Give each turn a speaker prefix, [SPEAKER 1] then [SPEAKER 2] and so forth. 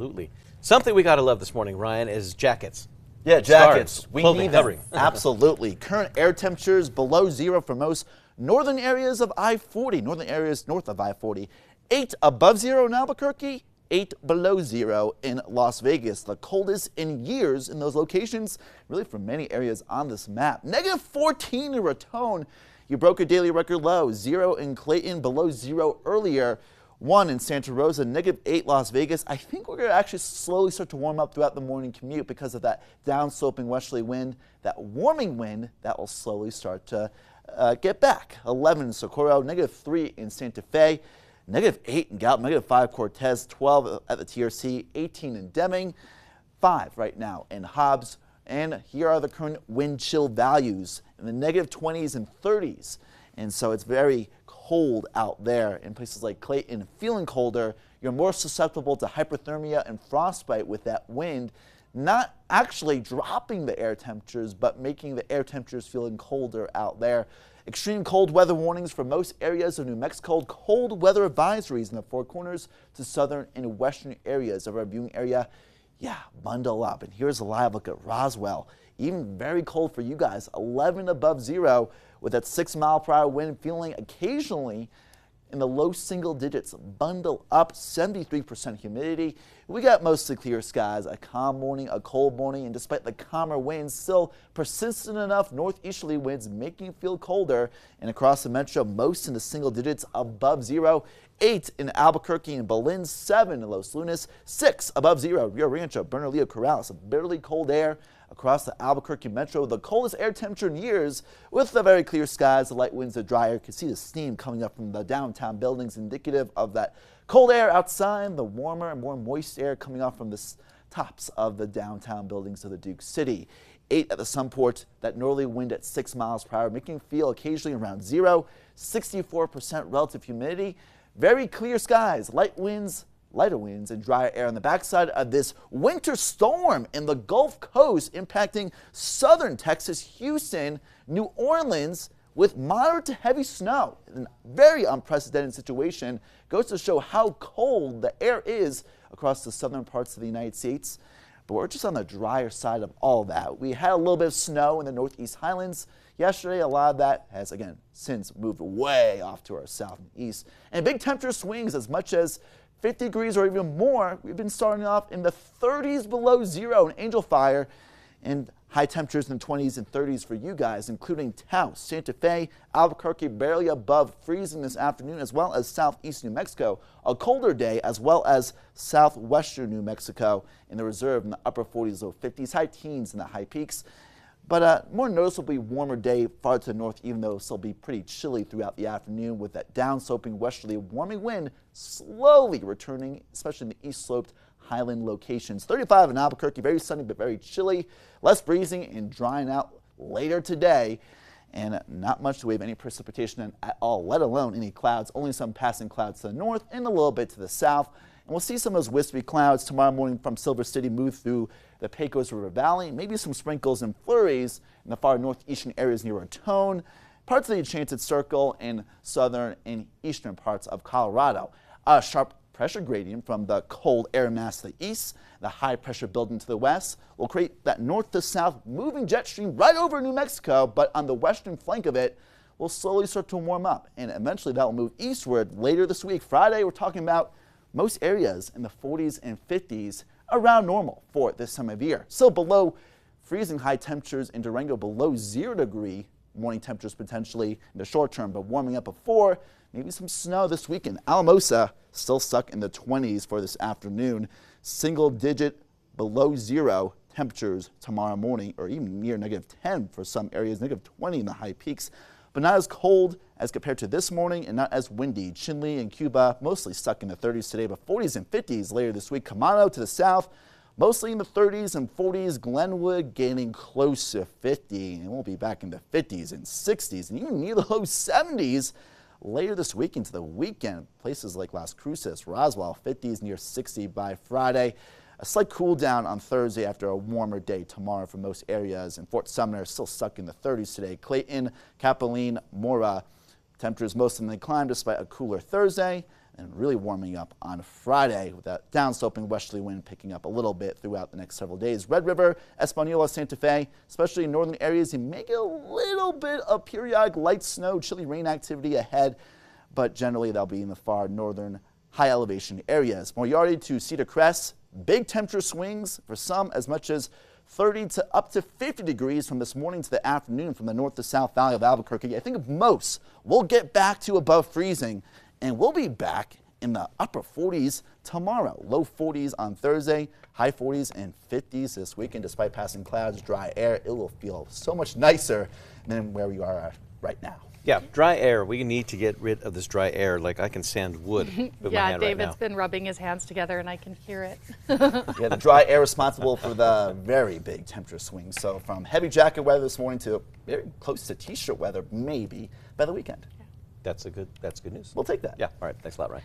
[SPEAKER 1] Absolutely. Something we got to love this morning, Ryan, is jackets.
[SPEAKER 2] Yeah, jackets. We
[SPEAKER 1] Clothing,
[SPEAKER 2] need
[SPEAKER 1] covering.
[SPEAKER 2] them. Absolutely. Current air temperatures below zero for most northern areas of I-40, northern areas north of I-40. 8 above zero in Albuquerque, 8 below zero in Las Vegas. The coldest in years in those locations, really for many areas on this map. Negative 14 in Raton. You broke a daily record low. 0 in Clayton, below zero earlier. 1 in Santa Rosa, negative 8 Las Vegas. I think we're going to actually slowly start to warm up throughout the morning commute because of that downsloping westerly wind, that warming wind that will slowly start to get back. 11 in Socorro, negative 3 in Santa Fe, negative 8 in Gallup, negative 5 Cortez, 12 at the TRC, 18 in Deming, 5 right now in Hobbs. And here are the current wind chill values in the negative 20s and 30s. And so it's very cold out there in places like Clayton. Feeling colder, you're more susceptible to hypothermia and frostbite with that wind, not actually dropping the air temperatures, but making the air temperatures feeling colder out there. Extreme cold weather warnings for most areas of New Mexico. Cold weather advisories in the Four Corners to southern and western areas of our viewing area. Yeah, bundle up. And here's a live look at Roswell. Even very cold for you guys, 11 above zero with that 6-mile-per-hour wind, feeling occasionally in the low single digits. Bundle up, 73% humidity. We got mostly clear skies, a calm morning, a cold morning, and despite the calmer winds, still persistent enough northeasterly winds making it feel colder. And across the metro, most in the single digits above zero. 8 in Albuquerque and Belen, 7 in Los Lunas, 6 above zero. Rio Rancho, Bernalillo, Corrales, bitterly cold air across the Albuquerque metro. The coldest air temperature in years with the very clear skies, the light winds, the dry air. You can see the steam coming up from the downtown buildings, indicative of that cold air outside, the warmer and more moist air coming off from the tops of the downtown buildings of the Duke City. 8 at the Sunport, that northerly wind at 6 miles per hour, making it feel occasionally around zero. 64% relative humidity. Very clear skies, light winds, lighter winds, and drier air on the backside of this winter storm in the Gulf Coast impacting southern Texas, Houston, New Orleans with moderate to heavy snow. A very unprecedented situation. Goes to show how cold the air is across the southern parts of the United States. But we're just on the drier side of all that. We had a little bit of snow in the Northeast Highlands yesterday. A lot of that has, again, since moved way off to our south and east. And big temperature swings as much as 50 degrees or even more. We've been starting off in the 30s below zero in Angel Fire, and high temperatures in the 20s and 30s for you guys, including Taos, Santa Fe, Albuquerque, barely above freezing this afternoon, as well as southeast New Mexico. A colder day, as well as southwestern New Mexico in the reserve in the upper 40s, low 50s, high teens in the high peaks. But a more noticeably warmer day far to the north, even though it'll still be pretty chilly throughout the afternoon with that downsloping westerly warming wind slowly returning, especially in the east sloped highland locations. 35 in Albuquerque, very sunny but very chilly, less breezing and drying out later today. And not much to wave any precipitation at all, let alone any clouds. Only some passing clouds to the north and a little bit to the south. And we'll see some of those wispy clouds tomorrow morning from Silver City move through the Pecos River Valley. Maybe some sprinkles and flurries in the far northeastern areas near Raton, parts of the Enchanted Circle, and southern and eastern parts of Colorado. A sharp pressure gradient from the cold air mass to the east, the high pressure building to the west will create that north to south moving jet stream right over New Mexico, but on the western flank of it will slowly start to warm up, and eventually that will move eastward later this week. Friday, we're talking about most areas in the 40s and 50s, around normal for this time of year. Still below freezing high temperatures in Durango, below 0 degree morning temperatures potentially in the short term, but warming up before. Maybe some snow this weekend. Alamosa still stuck in the 20s for this afternoon. Single digit below zero temperatures tomorrow morning, or even near negative 10 for some areas, negative 20 in the high peaks. But not as cold as compared to this morning and not as windy. Chinle and Cuba mostly stuck in the 30s today, but 40s and 50s later this week. Camano to the south, mostly in the 30s and 40s. Glenwood getting close to 50, and we'll be back in the 50s and 60s and even near the low 70s later this week into the weekend. Places like Las Cruces, Roswell, 50s near 60 by Friday. A slight cool down on Thursday after a warmer day tomorrow for most areas. And Fort Sumner still stuck in the 30s today. Clayton, Capilene, Mora, temperatures most in the climb despite a cooler Thursday. and really warming up on Friday with that downsloping westerly wind picking up a little bit throughout the next several days. Red River, Española, Santa Fe, especially in northern areas, you may get a little bit of periodic light snow, chilly rain activity ahead, but generally they'll be in the far northern high elevation areas. Moriarty to Cedar Crest, big temperature swings for some as much as 30 to up to 50 degrees from this morning to the afternoon from the north to south valley of Albuquerque. I think most will get back to above freezing, and we'll be back in the upper 40s tomorrow. Low 40s on Thursday, high 40s and 50s this weekend. Despite passing clouds, dry air, it will feel so much nicer than where we are right now.
[SPEAKER 1] Yeah, dry air. We need to get rid of this dry air. Like I can sand wood with my
[SPEAKER 3] Yeah,
[SPEAKER 1] hand
[SPEAKER 3] David's
[SPEAKER 1] right now.
[SPEAKER 3] been rubbing his hands together and I can hear it.
[SPEAKER 2] Yeah, the dry air responsible for the very big temperature swings. So from heavy jacket weather this morning to very close to t-shirt weather maybe by the weekend.
[SPEAKER 1] That's good news.
[SPEAKER 2] We'll take that.
[SPEAKER 1] Yeah, all right. Thanks a lot, Ryan.